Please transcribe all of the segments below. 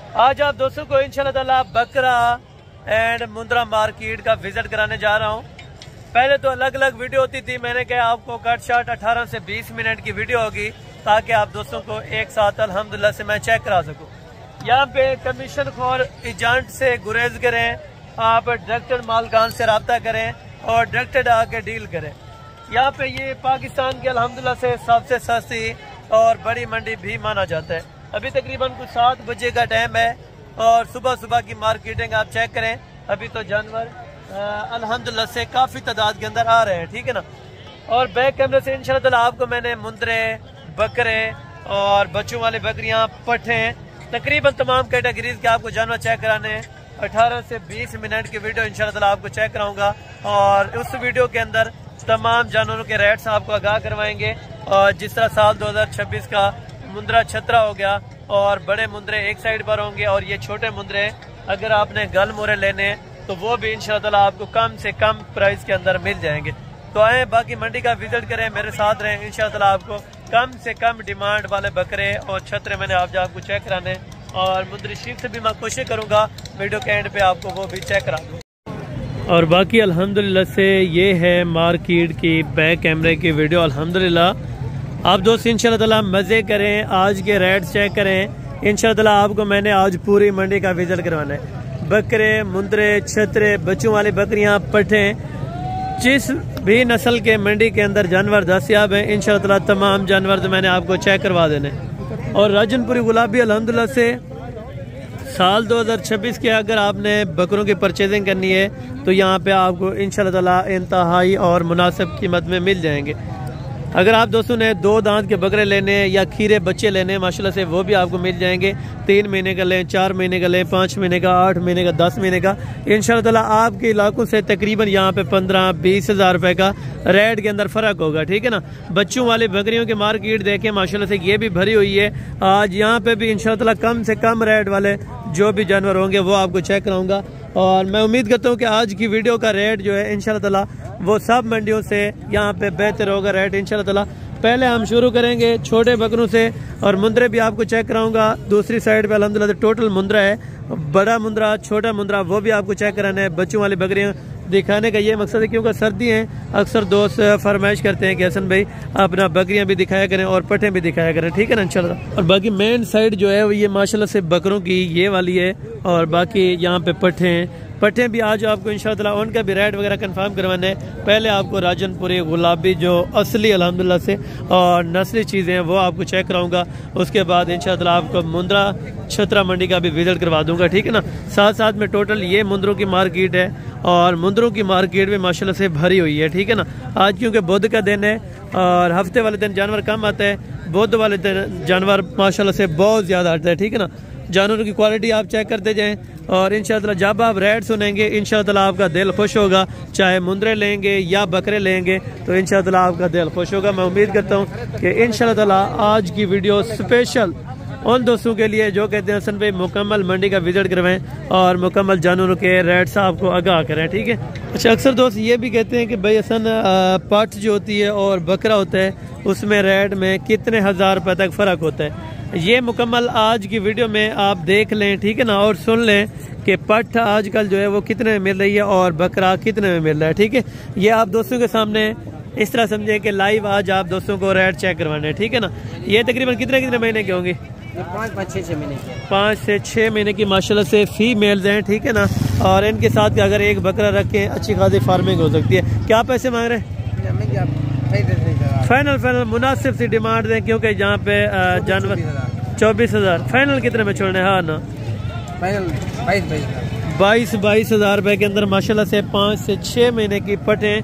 आज आप दोस्तों को इंशाल्लाह ताला बकरा एंड मुंद्रा मार्केट का विजिट कराने जा रहा हूँ। पहले तो अलग अलग वीडियो होती थी, मैंने कहा आपको कट शॉट 18 से 20 मिनट की वीडियो होगी ताकि आप दोस्तों को एक साथ अल्हम्दुलिल्लाह से मैं चेक करा सकूँ। यहाँ पे कमीशन खोर एजेंट से गुरेज करें, आप डायरेक्टर मालकान से रब्ता करें और डायरेक्टर आके डील करें। यहाँ पे ये पाकिस्तान के अल्हम्दुलिल्लाह से सबसे सस्ती और बड़ी मंडी भी माना जाता है। अभी तकरीबन कुछ 7 बजे का टाइम है और सुबह सुबह की मार्केटिंग आप चेक करें। अभी तो जानवर अल्हम्दुलिल्लाह से काफ़ी तादाद के अंदर आ रहे हैं, ठीक है ना। और बैक कैमरे से इंशाल्लाह ताला आपको मैंने मुंदरे, बकरे और बच्चों वाली बकरियां, पट्ठे, तकरीबन तमाम कैटेगरीज के आपको जानवर चेक कराने हैं। 18 से 20 मिनट की वीडियो इंशाल्लाह ताला आपको चेक कराऊंगा और उस वीडियो के अंदर तमाम जानवरों के रेट्स आपको आगाह करवाएंगे। और जिस तरह साल 2026 का मुंद्रा छतरा हो गया और बड़े मुंदरे एक साइड पर होंगे और ये छोटे मुंदरे अगर आपने गल मोरे लेने हैं तो वो भी इंशाल्लाह ताला आपको कम से कम प्राइस के अंदर मिल जाएंगे। तो आए बाकी मंडी का विजिट करें, मेरे साथ रहें। इंशाल्लाह ताला आपको कम से कम डिमांड वाले बकरे और छतरे मैंने आपको चेक कराने और मुंदरी शीप से भी मैं कोशिश करूंगा वीडियो के एंड पे आपको वो भी चेक करा दूँ। और बाकी अल्हम्दुलिल्लाह से ये है मार्केट की बैक कैमरे की वीडियो। अल्हम्दुलिल्लाह आप दोस्त इंशाल्लाह ताला मज़े करें, आज के रेट चेक करें। इंशाल्लाह ताला आपको मैंने आज पूरी मंडी का विजिट करवाना है। बकरे, मुंदरे, छतरे, बच्चों वाली बकरियां, पट्ठे, जिस भी नस्ल के मंडी के अंदर जानवर दस्तियाब हैं इंशाल्लाह ताला तमाम जानवर तो मैंने आपको चेक करवा देने। और राजनपुरी गुलाबी अल्हम्दुलिल्लाह से साल 2026 के अगर आपने बकरों की परचेजिंग करनी है तो यहाँ पे आपको इंशाल्लाह ताला इंतहाई और मुनासिब कीमत में मिल जाएंगे। अगर आप दोस्तों ने 2 दांत के बकरे लेने हैं या खीरे बच्चे लेने हैं माशाल्लाह से वो भी आपको मिल जाएंगे। 3 महीने का लें, 4 महीने का लें, 5 महीने का, 8 महीने का, 10 महीने का, इंशाल्लाह ताला आपके इलाकों से तकरीबन यहाँ पे 15-20 हज़ार रुपए का रेट के अंदर फ़र्क होगा, ठीक है ना। बच्चों वाली बकरियों की मार्केट देखें माशाल्लाह से ये भी भरी हुई है। आज यहाँ पे भी इंशाल्लाह ताला कम से कम रेट वाले जो भी जानवर होंगे वो आपको चेक कराऊंगा। और मैं उम्मीद करता हूँ कि आज की वीडियो का रेट जो है इंशाल्लाह ताला वो सब मंडियों से यहाँ पे बेहतर होगा रेट इंशाल्लाह ताला। पहले हम शुरू करेंगे छोटे बकरों से और मुंदरे भी आपको चेक कराऊंगा। दूसरी साइड पे अल्हम्दुलिल्लाह टोटल मुंदरा है, बड़ा मुंदरा, छोटा मुंदरा, वो भी आपको चेक कराना है। बच्चों वाली बकरियाँ दिखाने का ये मकसद है क्योंकि सर्दी है, अक्सर दोस्त फरमाइश करते हैं कि हसन भाई अपना बकरियां भी दिखाया करें और पट्ठे भी दिखाया करें, ठीक है ना इंशाल्लाह। और बाकी मेन साइड जो है वो ये माशाल्लाह से बकरों की ये वाली है और बाकी यहाँ पे पट्ठे हैं। पट्ठे भी आज आपको इंशाल्लाह ताला उनका भी रेट वगैरह कंफर्म करवाना है। पहले आपको राजनपुरी गुलाबी जो असली अल्हम्दुलिल्लाह से और नस्ली चीज़ें हैं वो आपको चेक कराऊंगा। उसके बाद इंशाल्लाह ताला आपको मुंद्रा छतरा मंडी का भी विजिट करवा दूंगा, ठीक है ना। साथ साथ में टोटल ये मुंदरों की मार्केट है और मुंदरों की मार्केट में माशाल्लाह से भरी हुई है, ठीक है ना। आज क्योंकि बुध का दिन है और हफ्ते वाले दिन जानवर कम आता है, बुध वाले दिन जानवर माशाल्लाह से बहुत ज़्यादा आता है, ठीक है ना। जानवरों की क्वालिटी आप चेक करते जाएं और इंशाल्लाह जब आप रेट सुनेंगे इंशाल्लाह आपका दिल खुश होगा। चाहे मुंदरे लेंगे या बकरे लेंगे तो इंशाल्लाह आपका दिल खुश होगा। मैं उम्मीद करता हूँ कि इंशाल्लाह आज की वीडियो स्पेशल उन दोस्तों के लिए जो कहते हैं हसन भाई मुकम्मल मंडी का विजिट करवाएं और मुकम्मल जानवरों के रेट्स आपको आगाह करें, ठीक है। अच्छा, अक्सर दोस्त ये भी कहते हैं कि भाई हसन पाठ जो होती है और बकरा होता है उसमें रेट में कितने हज़ार रुपये तक फ़र्क होता है। ये मुकम्मल आज की वीडियो में आप देख लें, ठीक है ना, और सुन लें कि पट्ठ आजकल जो है वो कितने में मिल रही है और बकरा कितने में मिल रहा है, ठीक है। ये आप दोस्तों के सामने इस तरह समझें कि लाइव आज आप दोस्तों को रेट चेक करवाने, ठीक है ना। ये तकरीबन कितने महीने के होंगे? 5 से 6 महीने की माशाल्लाह से फीमेल्स हैं, ठीक है ना। और इनके साथ अगर एक बकरा रखें अच्छी खासी फार्मिंग हो सकती है। क्या पैसे मांग रहे हैं? फाइनल मुनासिब सी डिमांड दें क्योंकि यहाँ पे जानवर 24 हज़ार फाइनल कितने में छोड़ने? हाँ ना, 22 हज़ार रुपए के अंदर माशाल्लाह से 5 से 6 महीने की पट्टे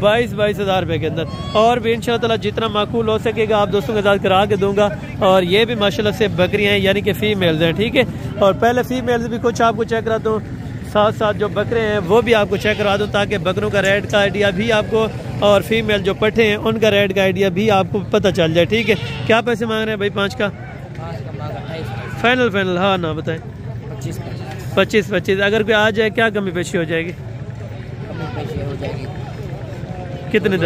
22 हज़ार रुपए के अंदर। और भी इंशाल्लाह ताला जितना माकूल हो सकेगा आप दोस्तों के साथ करा के दूंगा। और ये भी माशाल्लाह से बकरियां हैं यानी कि फीमेल्स हैं, ठीक है। और पहले फीमेल्स भी कुछ आपको चेक कराता हूँ, साथ साथ जो बकरे हैं वो भी आपको चेक करा दूँ ताकि बकरों का रेट का आइडिया भी आपको और फीमेल जो पट्टे हैं उनका रेट का आइडिया भी आपको पता चल जाए, ठीक है। क्या पैसे मांग रहे हैं भाई? 5 का फाइनल? हाँ ना, बताएं। 25। अगर कोई आ जाए क्या कमी पेशी हो जाएगी? कितने?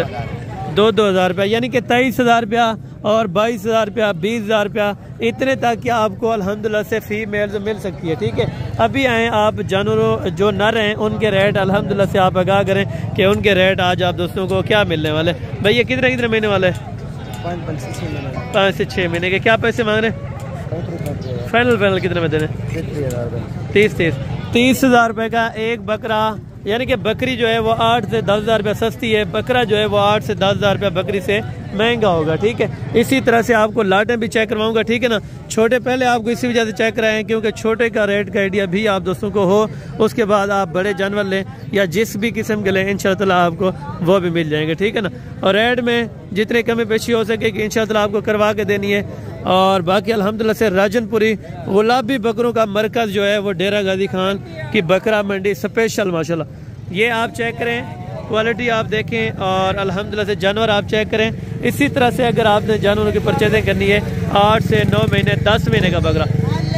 2-2 हज़ार रुपया यानी कि 23 हज़ार रुपया और 22,000 रुपया, 20,000 रुपया, इतने तक कि आपको अल्हम्दुलिल्लाह से फीमेल मिल सकती है। ठीक है, अभी आए आप जानवरों जो नर हैं उनके रेट अल्हम्दुलिल्लाह से आप आगाह करें कि उनके रेट आज आप दोस्तों को क्या मिलने वाले। भैया कितने कितने महीने वाले? 5 से 6 महीने के। क्या पैसे मांग रहे हैं? फाइनल कितने में देने? 30,000 रुपये का एक बकरा, यानी कि बकरी जो है वो 8 से 10,000 रुपया सस्ती है, बकरा जो है वो 8 से 10,000 रुपया बकरी से महंगा होगा। ठीक है, इसी तरह से आपको लाटें भी चेक करवाऊंगा। ठीक है ना, छोटे पहले आपको इसी वजह से चेक कराएं क्योंकि छोटे का रेट का आइडिया भी आप दोस्तों को हो, उसके बाद आप बड़े जानवर लें या जिस भी किस्म के लें इंशाअल्लाह आपको वो भी मिल जाएंगे। ठीक है ना, और रेट में जितनी कमी पेशी हो सके कि इंशाअल्लाह आपको करवा के देनी है। और बाकी अल्हम्दुलिल्लाह से राजनपुरी गुलाबी बकरों का मरकज़ जो है वो डेरा गाजी खान की बकरा मंडी स्पेशल माशाल्लाह। ये आप चेक करें, क्वालिटी आप देखें और अल्हम्दुलिल्लाह से जानवर आप चेक करें। इसी तरह से अगर आपने जानवरों की परचेजिंग करनी है 8 से 9 महीने 10 महीने का बकरा,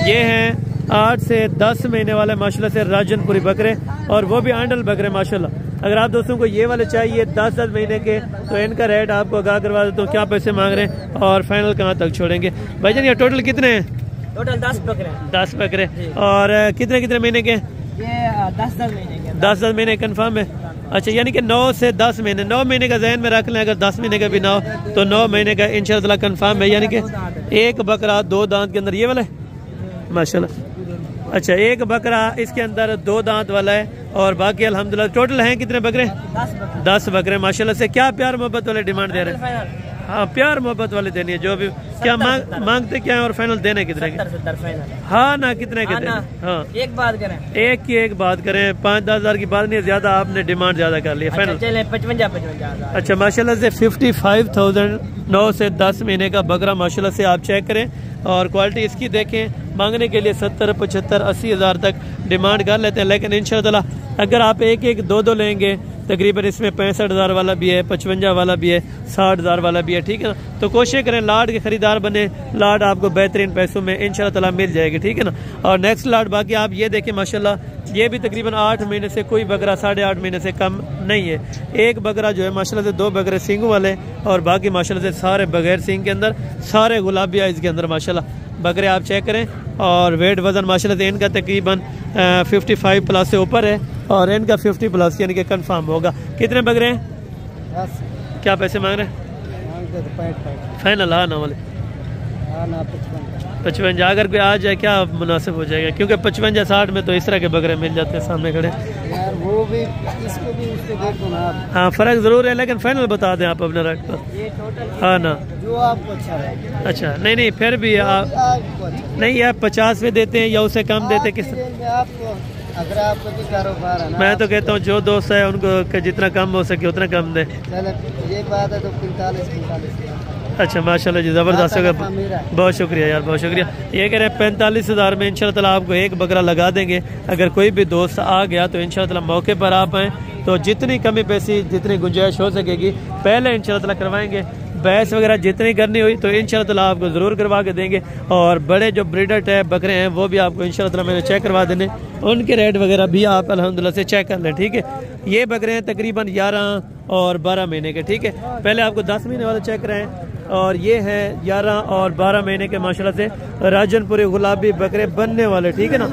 ये हैं 8 से 10 महीने वाले माशाल्लाह से राजनपुरी बकरे, और वो भी आंडल बकरे माशाल्लाह। अगर आप दोस्तों को ये वाले चाहिए 10-10 महीने के तो इनका रेट आपको आगाह करवा देता हूँ, क्या पैसे मांग रहे हैं और फाइनल कहाँ तक छोड़ेंगे। भाईजान ये टोटल कितने हैं? टोटल 10 बकरे। 10 बकरे। और कितने कितने महीने के? ये 10-10 महीने के। 10-10 महीने कन्फर्म है। अच्छा, यानी कि 9 से 10 महीने, 9 महीने का जहन में रख लें। अगर 10 महीने का भी ना हो तो 9 महीने का इंशाअल्लाह कन्फर्म है। यानी कि एक बकरा 2 दांत के अंदर, ये वाला है माशाल्लाह। अच्छा, एक बकरा इसके अंदर 2 दांत वाला है और बाकी अल्हम्दुलिल्लाह टोटल हैं कितने बकरे? 10 बकरे माशाल्लाह से। क्या प्यार मोहब्बत वाले डिमांड दे रहे हैं? हाँ, प्यार मोहब्बत वाले देनी है जो भी। क्या मांगते क्या है और फाइनल देने कितने के? हाँ ना, कितने के देने? हाँ, एक बात करें, एक की एक बात करें, 5-10 हज़ार की बात नहीं, ज्यादा आपने डिमांड ज्यादा कर लिया। फाइनल 55,000। अच्छा, माशाल्लाह से 55,000 9 से 10 महीने का बकरा माशाल्लाह से आप चेक करें और क्वालिटी इसकी देखें। मांगने के लिए 70, 75, 80 हज़ार तक डिमांड कर लेते हैं, लेकिन इंशाअल्लाह अगर आप एक 2 लेंगे तकरीबन इसमें 65 हज़ार वाला भी है, 55 वाला भी है, 60 हज़ार वाला भी है। ठीक है ना, तो कोशिश करें लाट के खरीदार बने, लाट आपको बेहतरीन पैसों में इंशाअल्लाह मिल जाएगी। ठीक है ना, और नेक्स्ट लाट बाकी आप ये देखें माशाल्लाह ये भी तकरीबन 8 महीने से कोई बकरा 8.5 महीने से कम नहीं है। एक बकरा जो है माशाल्लाह से 2 बकरे सींग वाले और बाकी माशाल्लाह से सारे बगैर सींग के अंदर, सारे गुलाबी आइज के अंदर माशाल्लाह बकरे आप चेक करें। और वेट वजन माशाल्लाह से इनका तकरीबन 55 प्लस से ऊपर है और इनका 50 प्लस यानी कि कंफर्म होगा। कितने बकरे हैं? 10। क्या पैसे मांग रहे हैं? फाइनल हाँ ना वाले 55। अगर कोई आ जाए क्या मुनासिब हो जाएगा? क्योंकि 55-60 में तो इस तरह के बकरे मिल जाते हैं सामने खड़े यार, वो भी इसको भी उसको देखो ना आप। हाँ, फर्क जरूर है, लेकिन फाइनल बता दें आप अपने रेट पर। ये टोटल हाँ ना, जो आपको अच्छा है। अच्छा नहीं फिर भी आप नहीं, आप 50 में देते हैं या उससे कम देते किस? आपको अगर आपको भी कारोबार है ना, मैं तो कहता हूँ जो दोस्त है उनको जितना कम हो सके उतना कम दे। ये बात है तो 45। अच्छा माशाल्लाह जी, ज़बरदस्त होगा। बहुत शुक्रिया यार, बहुत शुक्रिया। ये कह रहे हैं 45,000 में इंशाअल्लाह आपको एक बकरा लगा देंगे। अगर कोई भी दोस्त आ गया तो इंशाअल्लाह मौके पर आप आएँ तो जितनी कमी पैसी जितनी गुंजाइश हो सकेगी पहले इंशाअल्लाह करवाएंगे। भैंस वगैरह जितनी करनी हुई तो इंशाअल्लाह आपको ज़रूर करवा के देंगे। और बड़े जो ब्रीडर टाइप बकरे हैं वो भी आपको इंशाअल्लाह मैंने चेक करवा देने, उनके रेट वगैरह भी आप अल्हम्दुलिल्लाह से चेक कर लें। ठीक है, ये बकरे हैं तकरीबन 11 और 12 महीने के। ठीक है, पहले आपको 10 महीने वाले चेक कराएं और ये हैं 11 और 12 महीने के माशाल्लाह से राजनपुरी गुलाबी बकरे बनने वाले। ठीक है ना,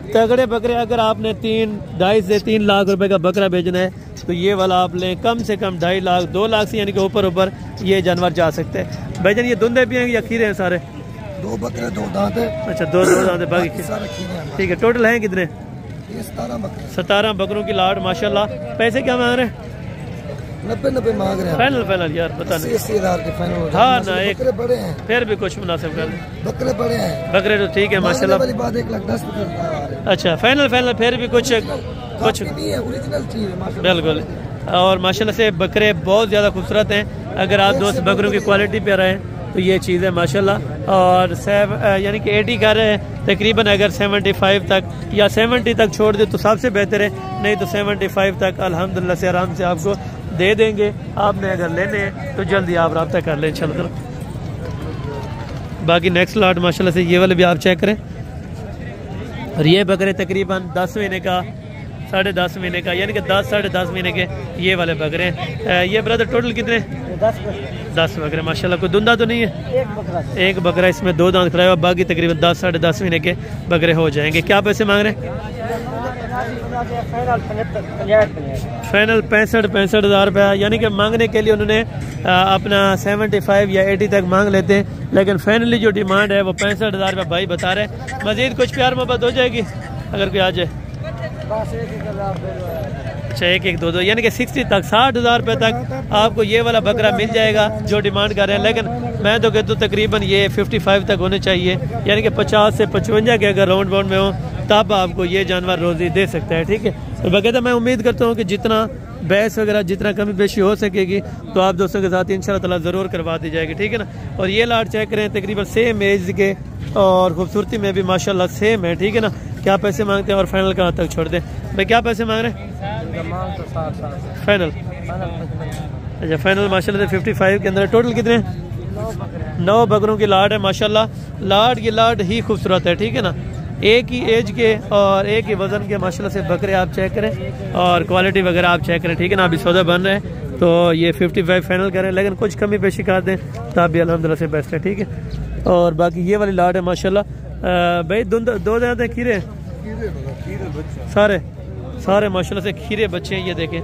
तगड़े बकरे। अगर आपने 2.5 से 3 लाख रुपए का बकरा बेचना है तो ये वाला आप लें, कम से कम 2.5 लाख 2 लाख से यानी कि ऊपर ये जानवर जा सकते हैं। भाईजान ये धुंधे भी हैं या खीरे हैं सारे? 2 बकरे 2 दांत है। अच्छा, 2 दांत है, बाकी ठीक है। टोटल हैं कितने? 17 बकरों की लाट माशाल्लाह। पैसे क्या मांग रहे हैं? 90 मांग रहे हैं। फाइनल यार पता नहीं। 80 हज़ार के फाइनल। हाँ ना, एक बड़े हैं फिर भी कुछ मुनासिब कर लें। बकरे बड़े हैं, बकरे तो ठीक है माशाल्लाह। 1,10,000। अच्छा, फाइनल फिर भी कुछ नहीं है, ओरिजिनल चीज है बिल्कुल। और माशाल्लाह से बकरे बहुत ज़्यादा खूबसूरत हैं। अगर आप दोस्त बकरों की क्वालिटी पे रहे तो ये चीज़ है माशाल्लाह। और यानी कि 80 कर रहे हैं तकरीबन, अगर 75 तक या 70 तक छोड़ दे तो सबसे बेहतर है, नहीं तो 75 तक अल्हम्दुलिल्लाह से आराम से आपको दे देंगे। आपने अगर लेने हैं तो जल्दी आप रब्ता कर लें इंशाल्लाह। बाकी नेक्स्ट लॉट माशाल्लाह से ये वाले भी आप चेक करें। और ये बकरे तकरीबन 10 महीने का 10.5 महीने का, यानी कि 10 साढ़े 10 महीने के ये वाले बकरे हैं। ये ब्रदर टोटल कितने? 10 बकरे माशाल्लाह। कोई दुंदा तो नहीं है? एक बकरा इसमें 2 दांत खड़ा हुआ, बाकी तकरीबन 10 साढ़े 10 महीने के बकरे हो जाएंगे। क्या पैसे मांग रहे हैं? फाइनल 65 हज़ार रुपया, यानी कि मांगने के लिए उन्होंने अपना 75 या 80 तक मांग लेते हैं, लेकिन फाइनली जो डिमांड है वो 65 हज़ार रुपया भाई बता रहे हैं। मजीद कुछ प्यार मोहब्बत हो जाएगी अगर कोई आ जाए? अच्छा 1-1 2-2 यानी कि 60 तक 60 हज़ार रुपये तक आपको ये वाला बकरा मिल जाएगा जो डिमांड कर रहे हैं। लेकिन मैं तो कहता हूँ तकरीबन ये 55 तक होने चाहिए, यानी कि 50 से 55 के अगर राउंड बाउंड में हो तब आपको ये जानवर रोज़ी दे सकता है। ठीक है, तो बाकायदा मैं उम्मीद करता हूँ कि जितना बहस वगैरह जितना कमी पेशी हो सकेगी तो आप दोस्तों के साथ इंशाल्लाह ताला ज़रूर करवा दी जाएगी। ठीक है ना। और ये लाट चेक करें, तकरीबन सेम एज के और खूबसूरती में भी माशाल्लाह सेम है। ठीक है ना। क्या पैसे मांगते हैं और फाइनल कहाँ तक छोड़ दें भाई? क्या पैसे मांग रहे हैं फाइनल? अच्छा फाइनल माशाल्लाह से 55 के अंदर। टोटल कितने? 9 बकरों की लाट है माशाल्लाह। लाट की लाट ही खूबसूरत है। ठीक है ना। एक ही एज के और एक ही वजन के माशाल्लाह से बकरे आप चेक करें और क्वालिटी वगैरह आप चेक करें। ठीक है ना। अभी सौदा बन रहे हैं तो ये 55 फाइनल करें, लेकिन कुछ कमी पेशी कर दें तब भी अल्हम्दुलिल्लाह से बेस्ट है। ठीक है। और बाकी ये वाली लाट है माशाल्लाह। भाई 2 दांत हैं, खीरे सारे माशाल्लाह से खीरे बच्चे हैं। ये देखें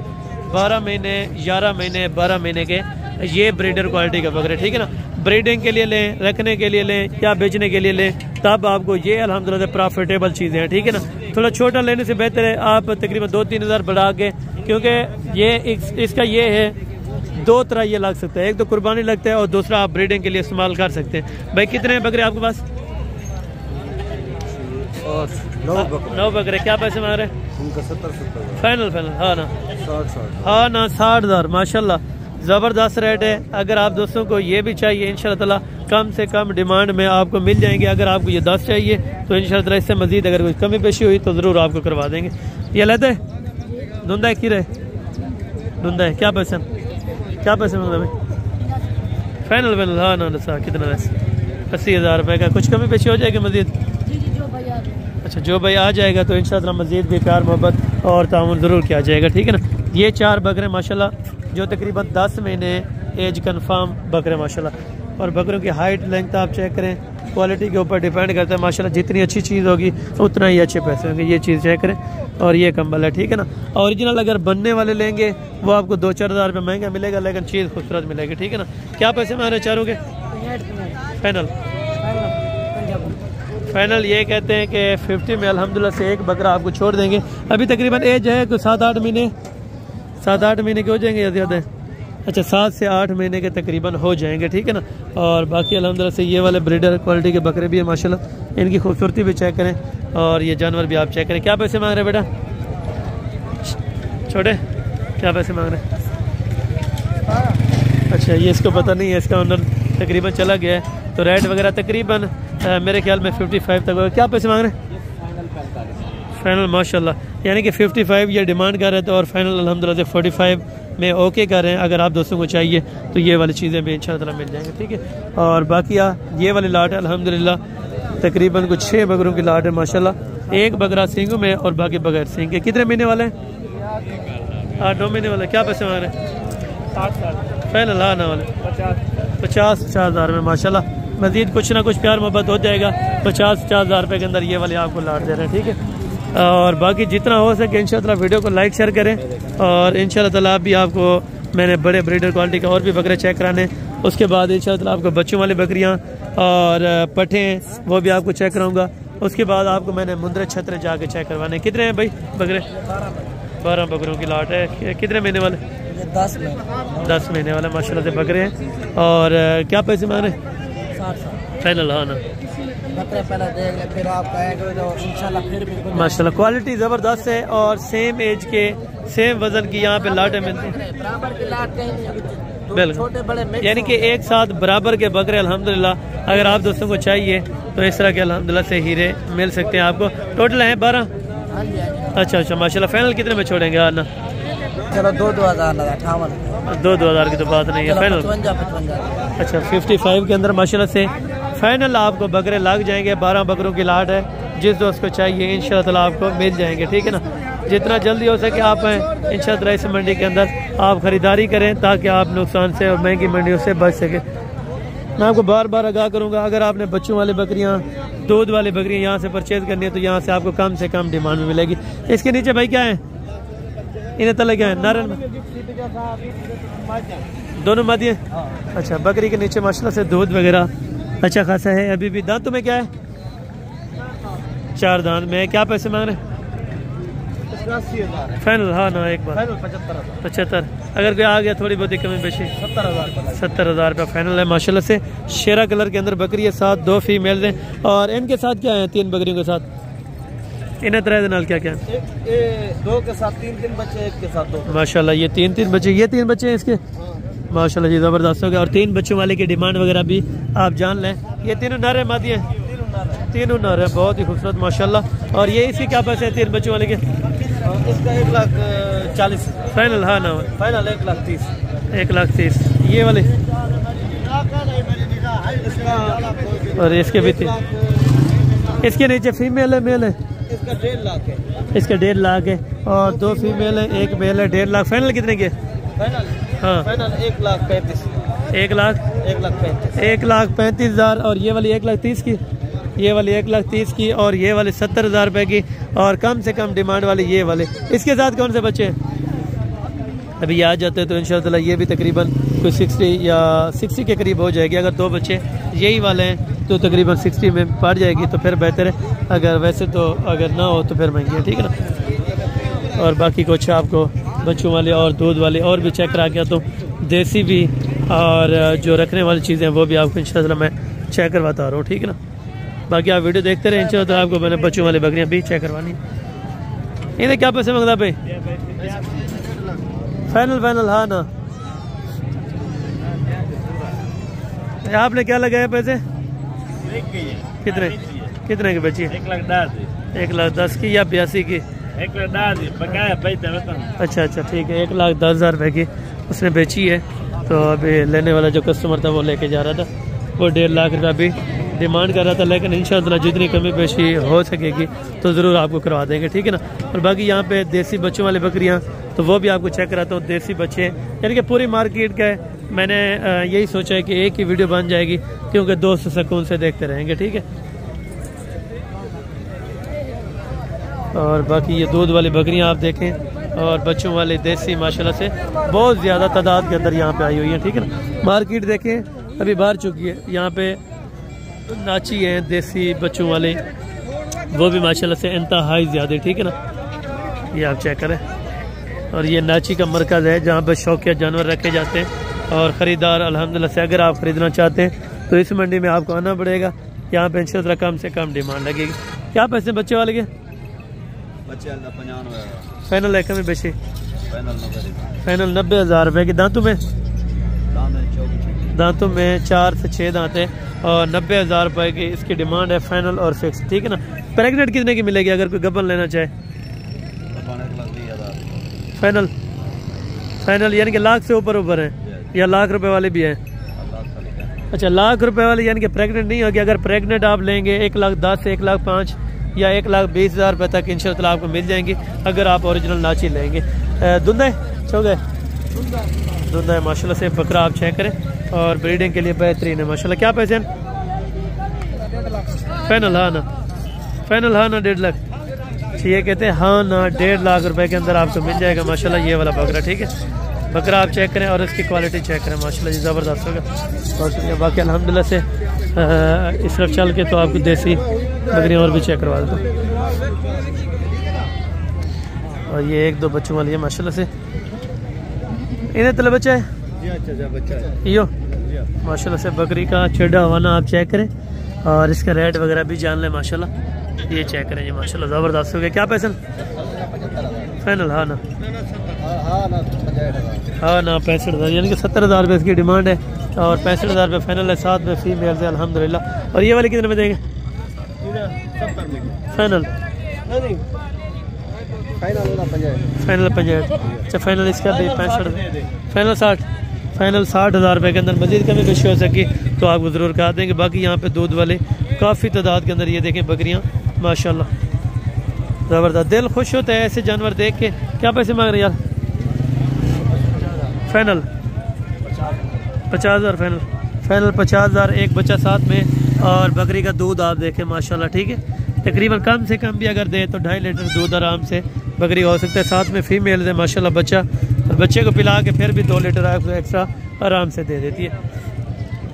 12 महीने 11 महीने 12 महीने के ये ब्रीडर क्वालिटी का बकरे। ठीक है ना। ब्रीडिंग के लिए लें, रखने के लिए लें या बेचने के लिए लें, तब आपको ये अल्हम्दुलिल्लाह से प्रॉफिटेबल चीज़ें हैं। ठीक है ना। थोड़ा छोटा लेने से बेहतर है आप तकरीबन 2-3 हज़ार बढ़ा के, क्योंकि ये इसका ये है 2 तरह ये लग सकता है। एक तो कुर्बानी लगता है और दूसरा आप ब्रीडिंग के लिए इस्तेमाल कर सकते हैं। भाई कितने बकरे आपके पास? 9 बकरे। क्या पैसे मांग रहे हैं? फाइनल हाँ ना 60 हज़ार माशाल्लाह। ज़बरदस्त रेट है। अगर आप दोस्तों को ये भी चाहिए इंशाल्लाह ताला कम से कम डिमांड में आपको मिल जाएंगे। अगर आपको ये 10 चाहिए तो इंशाल्लाह ताला इससे मजीद अगर कोई कमी पेशी हुई तो ज़रूर आपको करवा देंगे। ये लेते हैं धुंधा है, खीरा है, धुंधा है। क्या पैसे मांग रहे भाई? फाइनल हाँ ना कितना वैसे 80 हज़ार रुपये का। कुछ कमी पेशी हो जाएगी मजीद? अच्छा जो भाई आ जाएगा तो इंशाल्लाह मजीद भी प्यार मोहब्बत और ताउन ज़रूर किया जाएगा। ठीक है ना। ये 4 बकरे माशाल्लाह जो तकरीबन 10 महीने एज कन्फर्म बकरे माशाल्लाह। और बकरों की हाइट लेंथ आप चेक करें, क्वालिटी के ऊपर डिपेंड करता है माशाल्लाह। जितनी अच्छी चीज़ होगी उतना ही अच्छे पैसे होंगे। ये चीज़ चेक करें। और ये कंबल है। ठीक है ना। ओरिजिनल अगर बनने वाले लेंगे वो आपको 2-4 हज़ार रुपये महंगा मिलेगा, लेकिन चीज़ खूबसूरत मिलेगी। ठीक है ना। क्या पैसे मारे चारों के? फाइनल ये कहते हैं कि 50 में अल्हम्दुलिल्लाह से एक बकरा आपको छोड़ देंगे। अभी तकरीबन एज है तो 7-8 महीने के हो जाएंगे या ज़्यादा है? अच्छा 7 से 8 महीने के तकरीबन हो जाएंगे। ठीक है ना। और बाकी अल्हम्दुलिल्लाह से ये वाले ब्रीडर क्वालिटी के बकरे भी हैं माशाल्लाह। इनकी खूबसूरती भी चेक करें और ये जानवर भी आप चेक करें। क्या पैसे मांग रहे हैं बेटा छोटे? क्या पैसे मांग रहे हैं? अच्छा ये इसको पता नहीं है, इसका ऑनर तकरीबन चला गया है तो रेट वगैरह तकरीबन मेरे ख्याल में 55 तक होगा। क्या पैसे मांग रहे हैं? फाइनल माशाल्लाह, यानी कि 55 ये डिमांड कर रहे थे और फाइनल अल्हम्दुलिल्लाह से 45 में ओके कर रहे हैं। अगर आप दोस्तों को चाहिए तो ये वाली चीज़ें भी इंशाल्लाह मिल जाएंगे। ठीक है। और बाकी ये वाली लाट है अल्हम्दुलिल्लाह तकरीबन कुछ 6 बकरों की लाट है माशाल्लाह। एक बकरा सींगों में और बाकी बगैर सींग के। कितने महीने वाले हैं? 8-9 महीने वाले। क्या पैसे मांग रहे हैं? फाइनल हाँ ना वाले 50 हज़ार में माशाल्लाह। मजीद कुछ ना कुछ प्यार मोहब्बत हो जाएगा। 50 हज़ार रुपये के अंदर ये वाले आपको लाट दे रहे हैं। ठीक है। और बाकी जितना हो सके इंशाल्लाह वीडियो को लाइक शेयर करें और इंशाल्लाह ताला भी आपको मैंने बड़े ब्रीडर क्वालिटी का और भी बकरे चेक कराने। उसके बाद इंशाल्लाह ताला आपको बच्चों वाली बकरियां और पट्ठे वो भी आपको चेक कराऊंगा। उसके बाद आपको मैंने मुंदरे छतरे जाके चेक करवाने। कितने हैं भाई बकरे? 12 बकरों की लाट है। कितने महीने वाले? 10 महीने वाले माशाल्लाह से बकरे हैं। और क्या पैसे मांग रहे हैं? फाइनल हाँ ना पहले देख ले फिर आप कहेंगे तो इंशाल्लाह फिर भी माशाल्लाह क्वालिटी ज़बरदस्त है और सेम एज के सेम वजन की यहाँ पे लाटें मिलती हैं। बराबर की लाट कहीं बिल्कुल, यानी कि एक साथ बराबर के बकरे अल्हम्दुलिल्लाह अगर आप दोस्तों को चाहिए तो इस तरह के अल्हम्दुलिल्लाह से हीरे मिल सकते हैं आपको। टोटल हैं 12। अच्छा माशाल्लाह। फाइनल कितने में छोड़ेंगे? हाँ ना चलो 2-2 हज़ार की तो बात नहीं है। फाइनल 55 अच्छा 55 के अंदर माशाल्लाह से फाइनल आपको बकरे लग जाएंगे। 12 बकरों की लाट है। जिस दोस्त को चाहिए इंशाल्लाह ताला आपको मिल जाएंगे। ठीक है ना। जितना जल्दी हो सके आप इंशाअल्लाह इस मंडी के अंदर आप ख़रीदारी करें ताकि आप नुकसान से और महंगी मंडियों से बच सके। मैं आपको बार बार आगाह करूँगा, अगर आपने बच्चों वाली बकरियाँ, दूध वाली बकरियाँ यहाँ से परचेज़ करनी है तो यहाँ से आपको कम से कम डिमांड में मिलेगी। इसके नीचे भाई क्या है, इन्हें तले क्या है, नारन दोनों मादियाँ। अच्छा, बकरी के नीचे माशाल्लाह से दूध वगैरह अच्छा खासा है। अभी भी दांतों में क्या है, 4 दांत में। क्या पैसे मांग रहे हैं फाइनल? हाँ ना, एक बार 75। अगर कोई आ गया थोड़ी बहुत कमी बेशी 70,000 रुपये फाइनल है। माशाल्लाह से शेरा कलर के अंदर बकरी है, साथ 2 फीमेल हैं। और इनके साथ क्या है, 3 बकरियों के साथ इन्हें तरह नाल क्या क्या है? 2 के साथ 3 बच्चे, 1 के साथ 2। माशाल्लाह ये 3 बच्चे, ये 3 बच्चे हैं इसके। माशाल्लाह जी ज़बरदस्त हो गया। और 3 बच्चों वाले की डिमांड वगैरह भी आप जान लें। ये तीनों नर है, मादी हैं? तीनों नर है, बहुत ही खूबसूरत माशाल्लाह। और ये इसकी क्या पैसे है 3 बच्चों वाले के? इसका 1,40,000 फाइनल। हाँ ना, फाइनल 1,30,000। 1,30,000। ये वाले और इसके भी 3। इसके नीचे फीमेल है, मेल है? इसका 1.5 लाख है। इसका 1.5 लाख है और 2 फीमेल है, 1 मेल है। 1.5 लाख फाइनल कितने के? फाइनल हाँ, फाइनल 1,35,000। 1,35,000। और ये वाली 1,30,000 की, ये वाली 1,30,000 की, और ये वाली 70,000 रुपये की। और कम से कम डिमांड वाली ये वाले। इसके साथ कौन से बच्चे हैं? अभी आ जाते हैं तो इंशाअल्लाह ये भी तकरीबन कोई 60 या 60 के करीब हो जाएगी। अगर 2 बच्चे यही वाले हैं तो तकरीबन 60 में पड़ जाएगी, तो फिर बेहतर है। अगर वैसे तो अगर ना हो तो फिर महंगी है, ठीक है ना। और बाकी कुछ आपको बच्चों वाले और दूध वाले और भी चेक करा गया, तो देसी भी और जो रखने वाली चीज़ें हैं वो भी आपको इंशाअल्लाह मैं चेक करवाता रहा हूँ, ठीक है ना। बाकी आप वीडियो देखते रहे, इंशाअल्लाह आपको मैंने बच्चों वाली बकरियाँ भी चेक करवानी। इन्हें क्या पैसे मांगता भाई? फाइनल। हाँ ना, आपने क्या लगाया पैसे? कितने की बची? 1,10,000 की या 82 की? 1,10,000 अच्छा, ठीक है। 1,10,000 रुपये की उसने बेची है। तो अभी लेने वाला जो कस्टमर था वो लेके जा रहा था, वो 1.5 लाख रुपया भी डिमांड कर रहा था। लेकिन इंशाअल्लाह जितनी कमी पेशी हो सकेगी तो ज़रूर आपको करवा देंगे, ठीक है ना। और बाकी यहाँ पे देसी बच्चों वाली बकरियाँ तो वो भी आपको चेक कराता हूँ। देसी बच्चे यानी कि पूरी मार्केट का है। मैंने यही सोचा है कि एक ही वीडियो बन जाएगी, क्योंकि दोस्त सुकून से देखते रहेंगे, ठीक है। और बाकी ये दूध वाली बकरियां आप देखें, और बच्चों वाले देसी माशाल्लाह से बहुत ज़्यादा तादाद के अंदर यहाँ पे आई हुई है, ठीक है ना। मार्केट देखें अभी बाहर चुकी है। यहाँ पे नाची हैं देसी बच्चों वाले, वो भी माशाल्लाह से इंतहाई ज़्यादा, ठीक है ना। ये आप चेक करें। और ये नाची का मरकज़ है जहाँ पर शौकिया जानवर रखे जाते हैं। और ख़रीदार अल्हम्दुलिल्लाह से अगर आप ख़रीदना चाहते हैं तो इस मंडी में आपको आना पड़ेगा। यहाँ पे इंशाअल्लाह कम से कम डिमांड लगेगी। क्या पैसे बच्चे वाले के? फाइनल है कमी बेची? फाइनल 90,000 रुपये की। दांतों में 4 से 6 दांत है और 90,000 रुपये की इसकी डिमांड है, फाइनल और फिक्स, ठीक है ना। प्रेगनेंट कितने की मिलेगी अगर कोई गबन लेना चाहे? फाइनल यानी कि लाख से ऊपर है या लाख रुपए वाले भी हैं? अच्छा, लाख रुपए वाले यानी कि प्रेग्नेंट नहीं होगी। अगर प्रेग्नेंट आप लेंगे 1,10,000 से 1,05,000 या 1,20,000 रुपये तक इंशाअल्लाह आपको मिल जाएंगी, अगर आप ओरिजिनल नाची लेंगे। धुंधा है, चौगा धुंधा है माशाल्लाह से बकरा आप चेक करें। और ब्रीडिंग के लिए बेहतरीन है माशाल्लाह। क्या पैसे हैं? फाइनल हाँ ना, 1.5 लाख। ये कहते हैं हाँ ना, 1.5 लाख रुपए के अंदर आपको मिल जाएगा माशाल्लाह ये वाला बकरा, ठीक है। बकरा आप चेक करें और इसकी क्वालिटी चेक करें माशाल्लाह जी, ज़बरदस्त होगा। बहुत शुक्रिया। बाकी अल्हम्दुलिल्लाह से इस तरफ चल के तो आपको देसी बकरियाँ और भी चेक करवा देता हूँ। और ये 1-2 बच्चों वाली है माशाल्लाह से। इन्हें तले बच्चा है यो माशाल्लाह से। बकरी का चढ़ा हुआ आप चेक करें और इसका रेट वगैरह भी जान लें माशाल्लाह। ये चेक करें जी माशाल्लाह, ज़बरदस्त हो गया। क्या पैसा? फाइनल हाँ ना, 65,000 यानी कि 70,000 रुपये इसकी डिमांड है और 65,000 रुपये फाइनल है। 7 में फीमेल है अल्हम्दुलिल्लाह। और ये वाले कितने में देंगे? फाइनल 65। अच्छा, फाइनल इसका भी 65, फाइनल 60। फाइनल 60,000 रुपये के अंदर मजीद कमी पेशी हो सकी तो आपको ज़रूर कहा देंगे। बाकी यहाँ पे दूध वाले काफ़ी तादाद के अंदर ये देखें बकरियाँ माशाल्लाह ज़बरदस्त, दिल खुश होता है ऐसे जानवर देख के। क्या पैसे मांग रहे हैं यार? फाइनल 50,000 फाइनल 50,000, एक बच्चा साथ में। और बकरी का दूध आप देखें माशाल्लाह, ठीक है। तकरीबन कम से कम भी अगर दे तो 2.5 लीटर दूध आराम से बकरी हो सकता है। साथ में फीमेल है माशाल्लाह बच्चा, और बच्चे को पिला के फिर भी 2 लीटर एक्स्ट्रा आराम से दे देती है।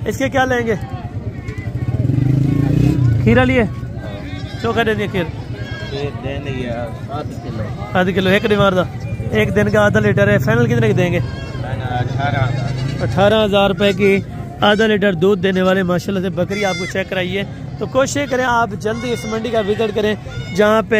इसके क्या लेंगे? खीरा लिए चोखा दे दिए, खीर आधा किलो एक मारदा, एक दिन का आधा लीटर है। फाइनल कितने की देंगे? 18,000 रुपए की आधा लीटर दूध देने वाले माशाल्लाह से बकरी आपको चेक कराइए। तो कोशिश करें आप जल्दी इस मंडी का विजिट करें जहाँ पे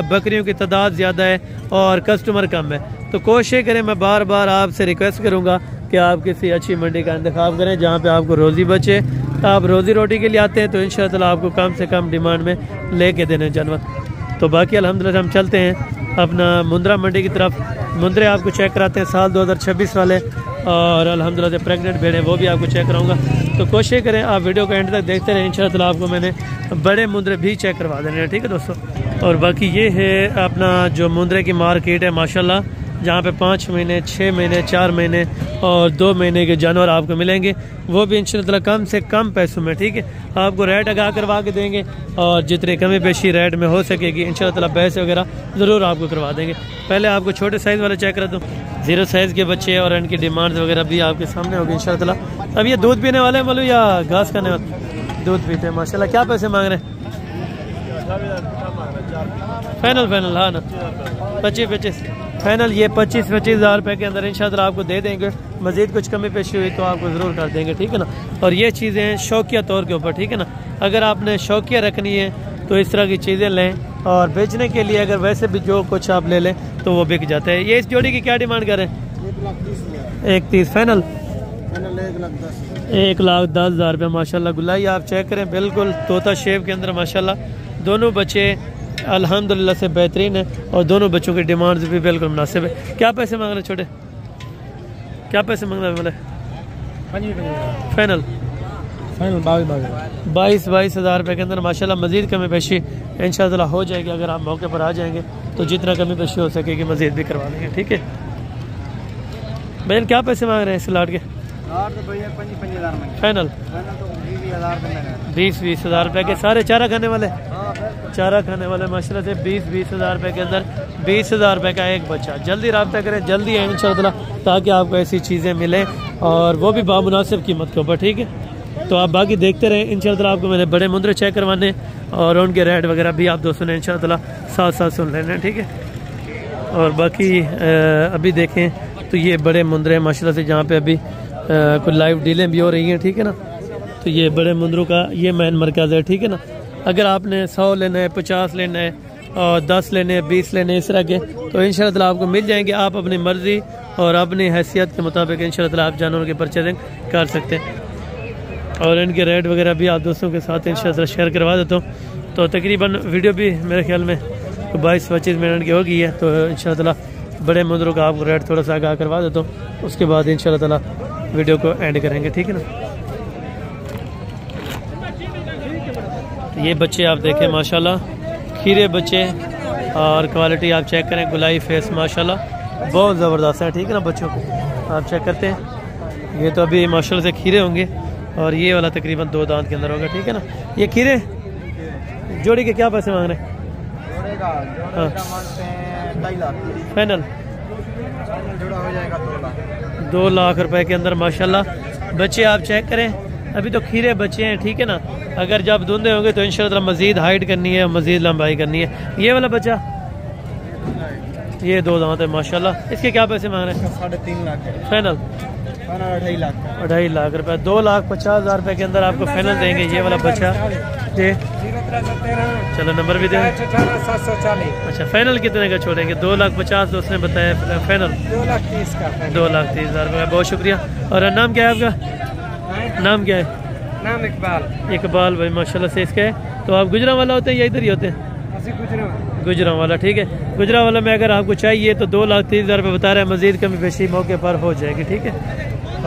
बकरियों की तादाद ज़्यादा है और कस्टमर कम है। तो कोशिश करें, मैं बार बार आपसे रिक्वेस्ट करूँगा कि आप किसी अच्छी मंडी का इंतखाब करें जहाँ पे आपको रोज़ी बचे। तो आप रोज़ी रोटी के लिए आते हैं तो इंशाअल्लाह आपको कम से कम डिमांड में लेके देने जानवर। तो बाकी अल्हम्दुलिल्लाह हम चलते हैं अपना मुंद्रा मंडी की तरफ। मुंद्रे आपको चेक कराते हैं साल 2026 वाले, और अल्हम्दुलिल्लाह से प्रेग्नेंट भेड़ें वो भी आपको चेक कराऊंगा। तो कोशिश करें आप वीडियो को एंड तक देखते रहें, इंशाअल्लाह आपको मैंने बड़े मुंद्रे भी चेक करवा देने हैं, ठीक है दोस्तों। और बाकी ये है अपना जो मुंद्रे की मार्केट है माशाल्लाह, जहाँ पे 5 महीने 6 महीने 4 महीने और 2 महीने के जानवर आपको मिलेंगे, वो भी इंशाअल्लाह कम से कम पैसों में, ठीक है। आपको रेट आगाह करवा के देंगे और जितने कमी पेशी रेट में हो सकेगी इंशाअल्लाह पैसे वगैरह ज़रूर आपको करवा देंगे। पहले आपको छोटे साइज़ वाले चेक करा दूँ, 0 साइज़ के बच्चे, और इनकी डिमांड वगैरह भी आपके सामने होगी इंशाअल्लाह। अब ये दूध पीने वाले हैं बोलो या घास खाने वाले? दूध पीते हैं माशाल्लाह। क्या पैसे मांग रहे हैं? फाइनल हाँ ना 25 फाइनल, ये 25,000 रुपये के अंदर इंशाअल्लाह आपको दे देंगे। मज़ीद कुछ कमी पेशी हुई तो आपको ज़रूर कर देंगे, ठीक है ना। और ये चीज़ें शौकिया तौर के ऊपर, ठीक है ना। अगर आपने शौकिया रखनी है तो इस तरह की चीज़ें लें, और बेचने के लिए अगर वैसे भी जो कुछ आप ले लें तो वो बिक जाता है। ये इस जोड़ी की क्या डिमांड करें? 1,30,000 फाइनल 1,10,000 रुपये माशाल्लाह। गुलाई आप चेक करें, बिल्कुल तोता शेप के अंदर माशाल्लाह। दोनों बच्चे अल्हम्दुलिल्लाह से बेहतरीन है और दोनों बच्चों की डिमांड भी बिल्कुल मुनासिब है। क्या पैसे मांग रहे छोटे? क्या पैसे मांग रहे बोले? फाइनल 22,000 रुपये के अंदर माशाल्लाह। मज़ीद कमी पेशी इंशाअल्लाह हो जाएगी, अगर आप मौके पर आ जाएंगे तो जितना कमी पेशी हो सकेगी मज़ीद भी करवा देंगे, ठीक है। भैया क्या पैसे मांग रहे हैं इस लाट के? फाइनल 20,000 रुपये के सारे चारा खाने वाले माशाल्लाह से 20,000 रुपये के अंदर 20,000 रुपये का एक बच्चा। जल्दी रब्ता करें, जल्दी है इंशाअल्लाह, ताकि आपको ऐसी चीज़ें मिलें और वो भी बामुनासिब कीमत के ऊपर, ठीक है। तो आप बाकी देखते रहें इंशाअल्लाह। आपको मैंने बड़े मुंद्रे चेक करवाने और उनके रेट वगैरह भी आप दोस्तों ने इंशाअल्लाह साथ साथ सुन लेने, ठीक है। और बाकी अभी देखें तो ये बड़े मुंद्रे माशाल्लाह से, जहाँ पे अभी कुछ लाइव डीलें भी हो रही हैं, ठीक है ना। तो ये बड़े मुंद्रों का ये मेन मरकज़ है, ठीक है ना। अगर आपने 100 लेना है, 50 लेना है और 10 लेने हैं, 20 लेने हैं, इस तरह के, तो इंशाअल्लाह आपको मिल जाएंगे। आप अपनी मर्ज़ी और अपनी हैसियत के मुताबिक इंशाअल्लाह आप जानवरों की परचेजिंग कर सकते हैं। और इनके रेट वगैरह भी आप दोस्तों के साथ इंशाअल्लाह शेयर करवा देता हूँ। तो तकरीबन वीडियो भी मेरे ख्याल में 22-25 मिनट की हो गई है। तो इंशाअल्लाह बड़े मुंद्रों का आपको रेट थोड़ा सा आगाह करवा देता हूँ, उसके बाद इंशाअल्लाह वीडियो को एंड करेंगे, ठीक है ना। ये बच्चे आप देखें माशाल्लाह, खीरे बच्चे, और क्वालिटी आप चेक करें, गुलाई फेस माशाल्लाह बहुत ज़बरदस्त है, ठीक है ना। बच्चों को आप चेक करते हैं, ये तो अभी माशाल्लाह से खीरे होंगे और ये वाला तकरीबन 2 दांत के अंदर होगा, ठीक है ना। ये खीरे जोड़ी के क्या पैसे मांग रहे हैं? फाइनल 2 लाख रुपए के अंदर माशाल्लाह। बच्चे आप चेक करें, अभी तो खीरे बच्चे हैं, ठीक है ना। अगर जब धुंधे होंगे तो इंशाअल्लाह मज़ीद हाइट करनी है, मज़ीद लंबाई करनी है। ये वाला बच्चा ये 2 दांत है माशाल्लाह। इसके क्या पैसे मांग रहे हैं? 3.5 लाख फाइनल 2.5 लाख रुपए, 2,50,000 रुपए के अंदर आपको फाइनल देंगे ये वाला बच्चा। जी चलो नंबर भी देंगे। 740। अच्छा फाइनल कितने का छोड़ेंगे? 2,50,000 दोस्त ने बताया, फाइनल 2,30,000 का। 2,30,000 रुपये, बहुत शुक्रिया। और नाम क्या है आपका? नाम क्या है? नाम इकबाल भाई माशाल्लाह से इसका है। तो आप गुजरा वाला होते हैं या इधर ही होते हैं? गुजरा वाला, ठीक है। गुजरा वाला में अगर आपको चाहिए तो 2,30,000 रुपये बता रहा है, मज़ीद कमी पेशी मौके पर हो जाएगी, ठीक है।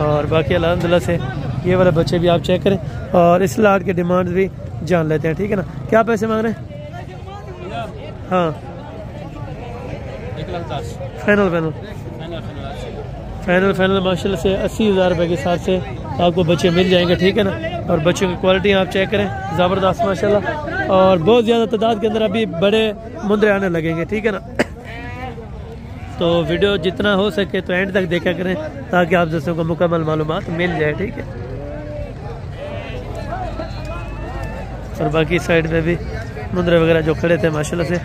और बाकी अल्हम्दुलिल्लाह से ये वाले बच्चे भी आप चेक करें और इस लाट के डिमांड भी जान लेते हैं, ठीक है ना। क्या पैसे मांग रहे हैं? हाँ फाइनल माशाल्लाह से 80,000 रुपये के हिसाब से आपको बच्चे मिल जाएंगे, ठीक है ना। और बच्चों की क्वालिटी आप चेक करें, ज़बरदस्त माशाल्लाह। और बहुत ज़्यादा तादाद के अंदर अभी बड़े मुंदरे आने लगेंगे, ठीक है ना। तो वीडियो जितना हो सके तो एंड तक देखा करें ताकि आप दोस्तों को मुकम्मल मालूमात मिल जाए, ठीक है। और बाकी साइड में भी मुंदरे वगैरह जो खड़े थे माशाल्लाह से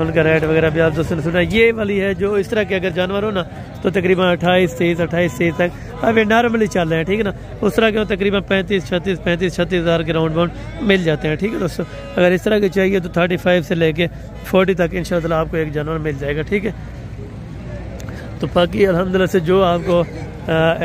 उनका रेट वगैरह भी आप दोस्तों ने सुना। ये वाली है जो इस तरह के अगर जानवर हो ना तो तकरीबन 28-23 तक अभी नॉर्मली चल रहे हैं, ठीक है ना। उस तरह के हो तकरीबन 35-36 हज़ार के राउंड बाउंड मिल जाते हैं, ठीक है दोस्तों। अगर इस तरह के चाहिए तो 35 से लेके 40 तक इंशाल्लाह आपको एक जानवर मिल जाएगा, ठीक है। तो बाकी अल्हम्दुलिल्लाह से जो आपको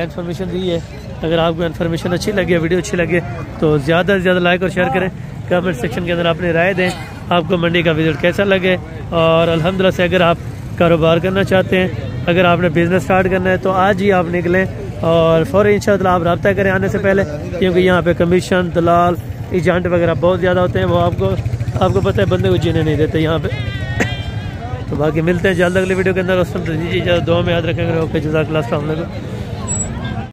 इन्फॉर्मेशन दी है, अगर आपको इन्फॉर्मेशन अच्छी लगे, वीडियो अच्छी लगे तो ज़्यादा से ज़्यादा लाइक और शेयर करें। कमेंट सेक्शन के अंदर अपनी राय दें, आपको मंडी का विजिट कैसा लगे। और अल्हम्दुलिल्लाह से अगर आप कारोबार करना चाहते हैं, अगर आपने बिज़नेस स्टार्ट करना है तो आज ही आप निकलें और फ़ौरन इंशाअल्लाह आप रब्ता करें आने से पहले, क्योंकि यहाँ पे कमीशन, दलाल, एजेंट वगैरह बहुत ज़्यादा होते हैं। वो आपको पता है बंदे को जीने नहीं देते यहाँ पे। तो बाकी मिलते हैं जल्द अगली वीडियो के अंदर। उस समय दीजिए दुआ में याद रखेंगे। ओके, जज़ाकल्लाह, अस्सलाम वालेकुम।